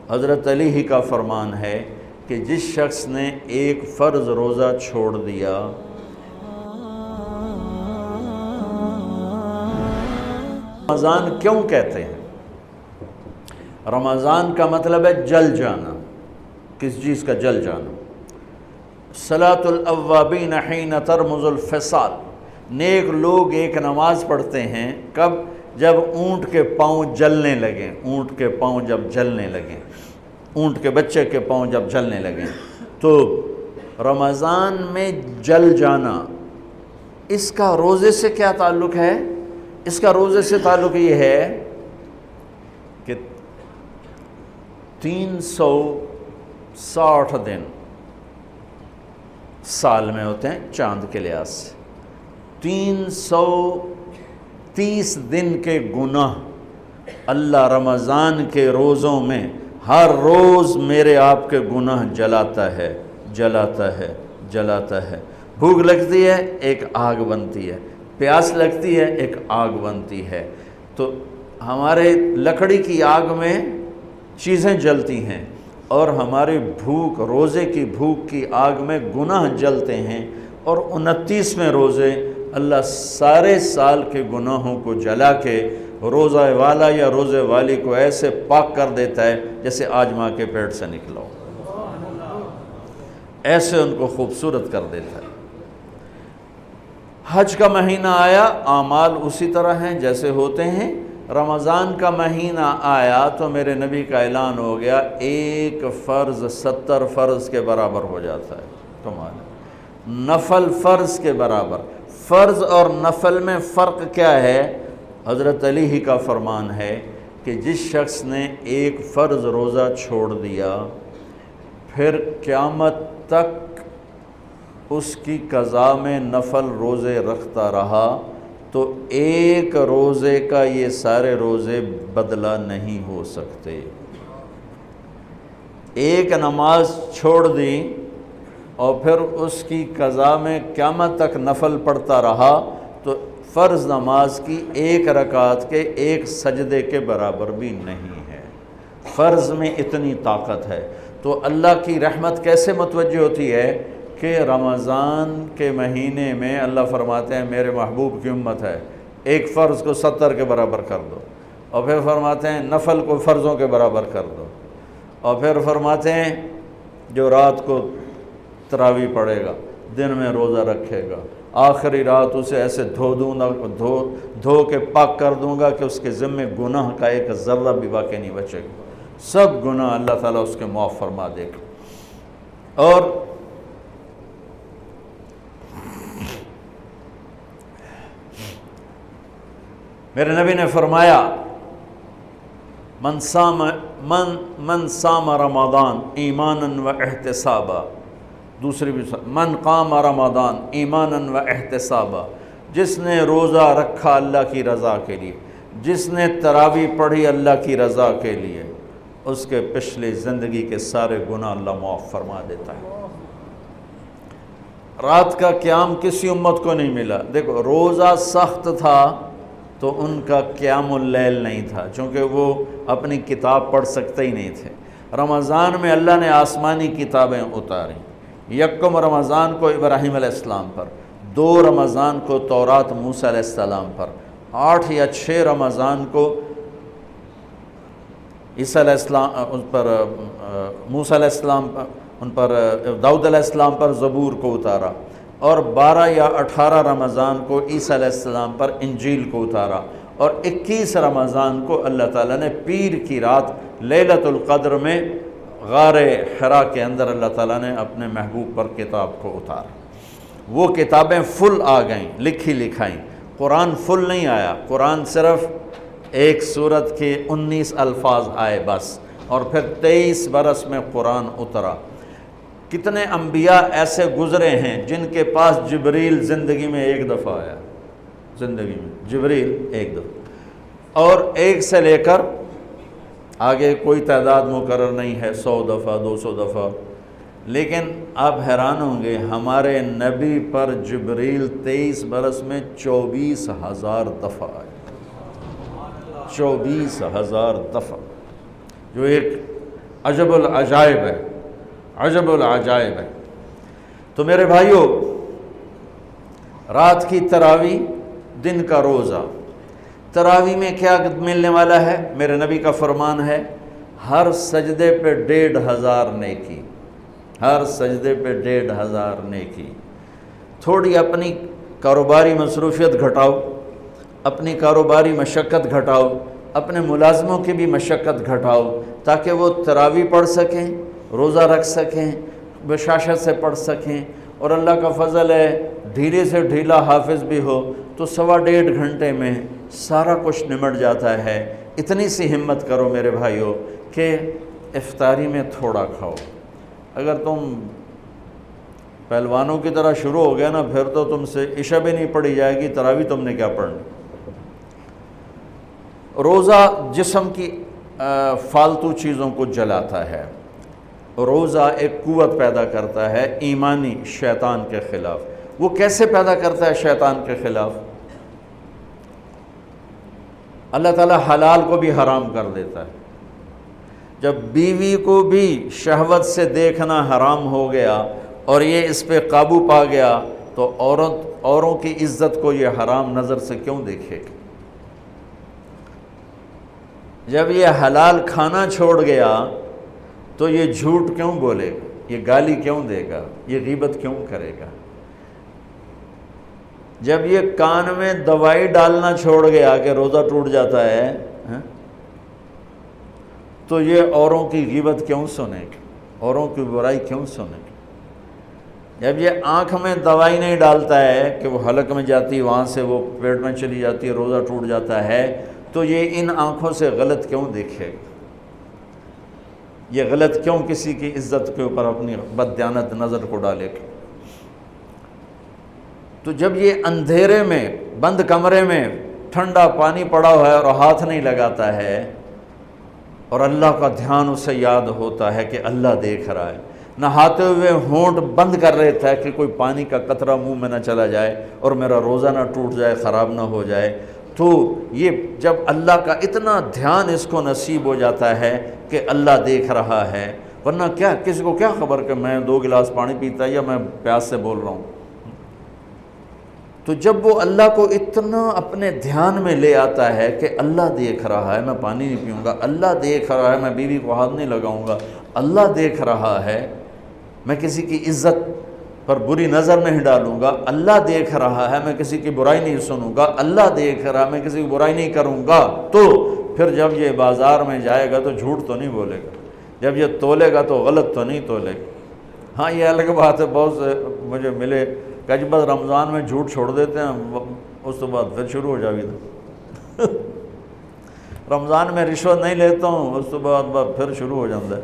حضرت علی ہی کا فرمان ہے کہ جس شخص نے ایک فرض روزہ چھوڑ دیا، رمضان کیوں کہتے ہیں؟ رمضان کا مطلب ہے جل جانا، کس چیز کا جل جانا؟ صلاۃ الاوابین حین ترمز الفصال، نیک لوگ ایک نماز پڑھتے ہیں کب؟ جب اونٹ کے پاؤں جلنے لگیں، اونٹ کے پاؤں جب جلنے لگیں، اونٹ کے بچے کے پاؤں جب جلنے لگیں۔ تو رمضان میں جل جانا، اس کا روزے سے کیا تعلق ہے؟ اس کا روزے سے تعلق یہ ہے کہ 360 دن سال میں ہوتے ہیں چاند کے لحاظ سے، 330 دن کے گناہ اللہ رمضان کے روزوں میں ہر روز میرے آپ کے گناہ جلاتا ہے، جلاتا ہے، جلاتا ہے۔ بھوک لگتی ہے ایک آگ بنتی ہے، پیاس لگتی ہے ایک آگ بنتی ہے۔ تو ہمارے لکڑی کی آگ میں چیزیں جلتی ہیں اور ہماری بھوک، روزے کی بھوک کی آگ میں گناہ جلتے ہیں، اور 29ویں روزے اللہ سارے سال کے گناہوں کو جلا کے روزہ والا یا روزے والی کو ایسے پاک کر دیتا ہے جیسے آج ماں کے پیٹ سے نکلا ہو، ایسے ان کو خوبصورت کر دیتا ہے۔ حج کا مہینہ آیا، اعمال اسی طرح ہیں جیسے ہوتے ہیں۔ رمضان کا مہینہ آیا تو میرے نبی کا اعلان ہو گیا، ایک فرض 70 فرض کے برابر ہو جاتا ہے تمہارا، نفل فرض کے برابر۔ فرض اور نفل میں فرق کیا ہے؟ حضرت علی ہی کا فرمان ہے کہ جس شخص نے ایک فرض روزہ چھوڑ دیا، پھر قیامت تک اس کی قضا میں نفل روزے رکھتا رہا، تو ایک روزے کا یہ سارے روزے بدلہ نہیں ہو سکتے۔ ایک نماز چھوڑ دی اور پھر اس کی قضا میں قیامت تک نفل پڑھتا رہا، تو فرض نماز کی ایک رکعت کے ایک سجدے کے برابر بھی نہیں ہے۔ فرض میں اتنی طاقت ہے۔ تو اللہ کی رحمت کیسے متوجہ ہوتی ہے کہ رمضان کے مہینے میں اللہ فرماتے ہیں میرے محبوب کی امت ہے، ایک فرض کو 70 کے برابر کر دو، اور پھر فرماتے ہیں نفل کو فرضوں کے برابر کر دو، اور پھر فرماتے ہیں جو رات کو تراویح پڑھے گا، دن میں روزہ رکھے گا، آخری رات اسے ایسے دھو کے پاک کر دوں گا کہ اس کے ذمے گناہ کا ایک ذرہ بھی باقی نہیں بچے گا، سب گناہ اللہ تعالیٰ اس کے معاف فرما دے گا۔ اور میرے نبی نے فرمایا من صام رمضان ایمانا و احتسابا، دوسری بھی من قام رمضان ایمانا و احتسابا، جس نے روزہ رکھا اللہ کی رضا کے لیے، جس نے تراویح پڑھی اللہ کی رضا کے لیے، اس کے پچھلی زندگی کے سارے گناہ اللہ معاف فرما دیتا ہے۔ رات کا قیام کسی امت کو نہیں ملا۔ دیکھو روزہ سخت تھا تو ان کا قیام اللیل نہیں تھا، چونکہ وہ اپنی کتاب پڑھ سکتے ہی نہیں تھے۔ رمضان میں اللہ نے آسمانی کتابیں اتاریں، یکم رمضان کو ابراہیم علیہ السلام پر، 2 رمضان کو تورات موسیٰ علیہ السلام پر، 8 یا 6 رمضان کو عیسیٰ علیہ السلام ان پر، موسیٰ علیہ السلام ان پر، داؤد علیہ السلام پر زبور کو اتارا، اور 12 یا 18 رمضان کو عیسیٰ علیہ السلام پر انجیل کو اتارا، اور 21 رمضان کو اللہ تعالیٰ نے پیر کی رات لیلۃ القدر میں غار حرا کے اندر اللہ تعالیٰ نے اپنے محبوب پر کتاب کو اتارا۔ وہ کتابیں فل آ گئیں، لکھی لکھائیں۔ قرآن فل نہیں آیا، قرآن صرف ایک سورت کے 19 الفاظ آئے بس، اور پھر 23 برس میں قرآن اترا۔ کتنے انبیاء ایسے گزرے ہیں جن کے پاس جبریل زندگی میں ایک دفعہ آیا، زندگی میں جبریل ایک دفعہ، اور ایک سے لے کر آگے کوئی تعداد مقرر نہیں ہے، 100 دفعہ 200 دفعہ، لیکن آپ حیران ہوں گے ہمارے نبی پر جبریل 23 برس میں 24,000 دفعہ آئے، 24,000 دفعہ، جو ایک عجب العجائب ہے، عجب العجائب ہے۔ تو میرے بھائیوں، رات کی تراویح، دن کا روزہ، تراویح میں کیا ملنے والا ہے؟ میرے نبی کا فرمان ہے ہر سجدے پہ 1500 نیکی، ہر سجدے پہ 1500 نیکی۔ تھوڑی اپنی کاروباری مصروفیت گھٹاؤ، اپنی کاروباری مشقت گھٹاؤ، اپنے ملازموں کی بھی مشقت گھٹاؤ، تاکہ وہ تراویح پڑھ سکیں، روزہ رکھ سکیں، بشاشت سے پڑھ سکیں، اور اللہ کا فضل ہے ڈھیلے سے ڈھیلا حافظ بھی ہو تو 1.5 گھنٹے میں سارا کچھ نمٹ جاتا ہے۔ اتنی سی ہمت کرو میرے بھائیوں کہ افطاری میں تھوڑا کھاؤ۔ اگر تم پہلوانوں کی طرح شروع ہو گیا نا، پھر تو تم سے عشاء بھی نہیں پڑھی جائے گی، تراویح تم نے کیا پڑھنی۔ روزہ جسم کی فالتو چیزوں کو جلاتا ہے، روزہ ایک قوت پیدا کرتا ہے ایمانی شیطان کے خلاف۔ وہ کیسے پیدا کرتا ہے شیطان کے خلاف؟ اللہ تعالیٰ حلال کو بھی حرام کر دیتا ہے۔ جب بیوی کو بھی شہوت سے دیکھنا حرام ہو گیا اور یہ اس پہ قابو پا گیا تو اوروں کی عزت کو یہ حرام نظر سے کیوں دیکھے گا؟ جب یہ حلال کھانا چھوڑ گیا تو یہ جھوٹ کیوں بولے گا، یہ گالی کیوں دے گا، یہ غیبت کیوں کرے گا؟ جب یہ کان میں دوائی ڈالنا چھوڑ گیا کہ روزہ ٹوٹ جاتا ہے تو یہ اوروں کی غیبت کیوں سنے گا، اوروں کی برائی کیوں سنے گا؟ جب یہ آنکھ میں دوائی نہیں ڈالتا ہے کہ وہ حلق میں جاتی، وہاں سے وہ پیٹ میں چلی جاتی ہے، روزہ ٹوٹ جاتا ہے، تو یہ ان آنکھوں سے غلط کیوں دیکھے گا؟ یہ غلط کیوں کسی کی عزت کے اوپر اپنی بددیانت نظر کو ڈالے گا؟ تو جب یہ اندھیرے میں بند کمرے میں ٹھنڈا پانی پڑا ہوا ہے اور ہاتھ نہیں لگاتا ہے اور اللہ کا دھیان اسے یاد ہوتا ہے کہ اللہ دیکھ رہا ہے، نہاتے ہوئے ہونٹ بند کر لیتا ہے کہ کوئی پانی کا قطرہ منہ میں نہ چلا جائے اور میرا روزہ نہ ٹوٹ جائے، خراب نہ ہو جائے، تو یہ جب اللہ کا اتنا دھیان اس کو نصیب ہو جاتا ہے کہ اللہ دیکھ رہا ہے، ورنہ کیا کسی کو کیا خبر کہ میں 2 گلاس پانی پیتا ہے یا میں پیاس سے بول رہا ہوں۔ تو جب وہ اللہ کو اتنا اپنے دھیان میں لے آتا ہے کہ اللہ دیکھ رہا ہے، میں پانی نہیں پیوں گا، اللہ دیکھ رہا ہے، میں بیوی کو ہاتھ نہیں لگاؤں گا، اللہ دیکھ رہا ہے، میں کسی کی عزت پر بری نظر نہیں ڈالوں گا، اللہ دیکھ رہا ہے، میں کسی کی برائی نہیں سنوں گا، اللہ دیکھ رہا ہے، میں کسی کی برائی نہیں کروں گا، تو پھر جب یہ بازار میں جائے گا تو جھوٹ تو نہیں بولے گا، جب یہ تولے گا تو غلط تو نہیں تولے گا۔ ہاں یہ الگ بات ہے، بہت سے مجھے ملے کہ جب بس رمضان میں جھوٹ چھوڑ دیتے ہیں، اس تو بعد پھر شروع ہو جاوی تھا رمضان میں رشوت نہیں لیتا ہوں، اس تو بعد پھر شروع ہو جاتا ہے۔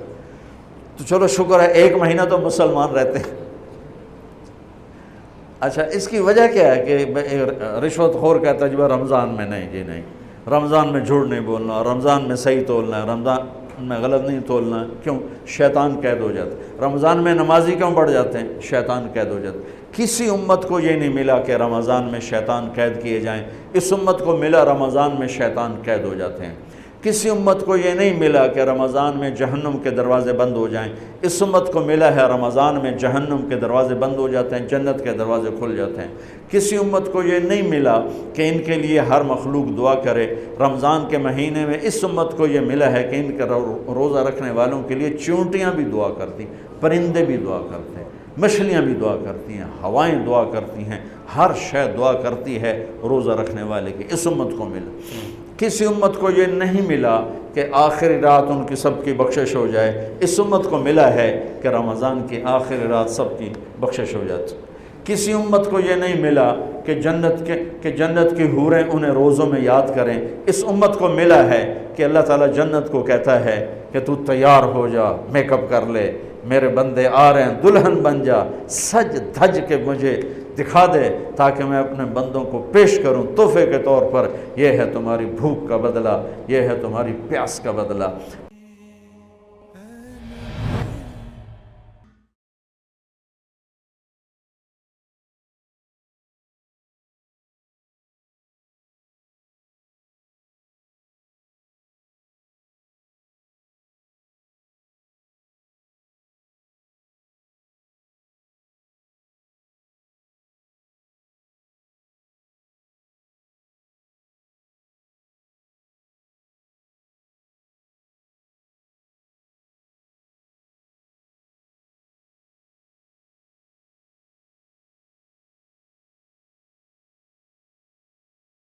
تو چلو شکر ہے 1 مہینہ تو مسلمان رہتے ہیں۔ اچھا اس کی وجہ کیا ہے کہ رشوت خور کہتا ہے جی رمضان میں نہیں، جی نہیں، رمضان میں جھوٹ نہیں بولنا، رمضان میں صحیح تولنا ہے، رمضان میں غلط نہیں تولنا ہے۔ کیوں؟ شیطان قید ہو جاتا ہے۔ رمضان میں نمازی کیوں بڑھ جاتے ہیں؟ شیطان قید ہو جاتا ہے۔ کسی امت کو یہ نہیں ملا کہ رمضان میں شیطان قید کیے جائیں، اس امت کو ملا رمضان میں شیطان قید ہو جاتے ہیں۔ کسی امت کو یہ نہیں ملا کہ رمضان میں جہنم کے دروازے بند ہو جائیں، اس امت کو ملا ہے رمضان میں جہنم کے دروازے بند ہو جاتے ہیں، جنت کے دروازے کھل جاتے ہیں۔ کسی امت کو یہ نہیں ملا کہ ان کے لیے ہر مخلوق دعا کرے، رمضان کے مہینے میں اس امت کو یہ ملا ہے کہ ان کے روزہ رکھنے والوں کے لیے چونٹیاں بھی دعا کرتی، پرندے بھی دعا کرتے ہیں، مچھلیاں بھی دعا کرتی ہیں، ہوائیں دعا کرتی ہیں، ہر شے دعا کرتی ہے روزہ رکھنے والے کی۔ اس امت کو ملا۔ کسی امت کو یہ نہیں ملا کہ آخری رات ان کی سب کی بخشش ہو جائے، اس امت کو ملا ہے کہ رمضان کی آخری رات سب کی بخشش ہو جاتی۔ کسی امت کو یہ نہیں ملا کہ جنت کی حوریں انہیں روزوں میں یاد کریں، اس امت کو ملا ہے کہ اللہ تعالیٰ جنت کو کہتا ہے کہ تو تیار ہو جا، میک اپ کر لے، میرے بندے آ رہے ہیں، دلہن بن جا، سج دھج کے مجھے دکھا دے تاکہ میں اپنے بندوں کو پیش کروں تحفے کے طور پر۔ یہ ہے تمہاری بھوک کا بدلہ، یہ ہے تمہاری پیاس کا بدلہ۔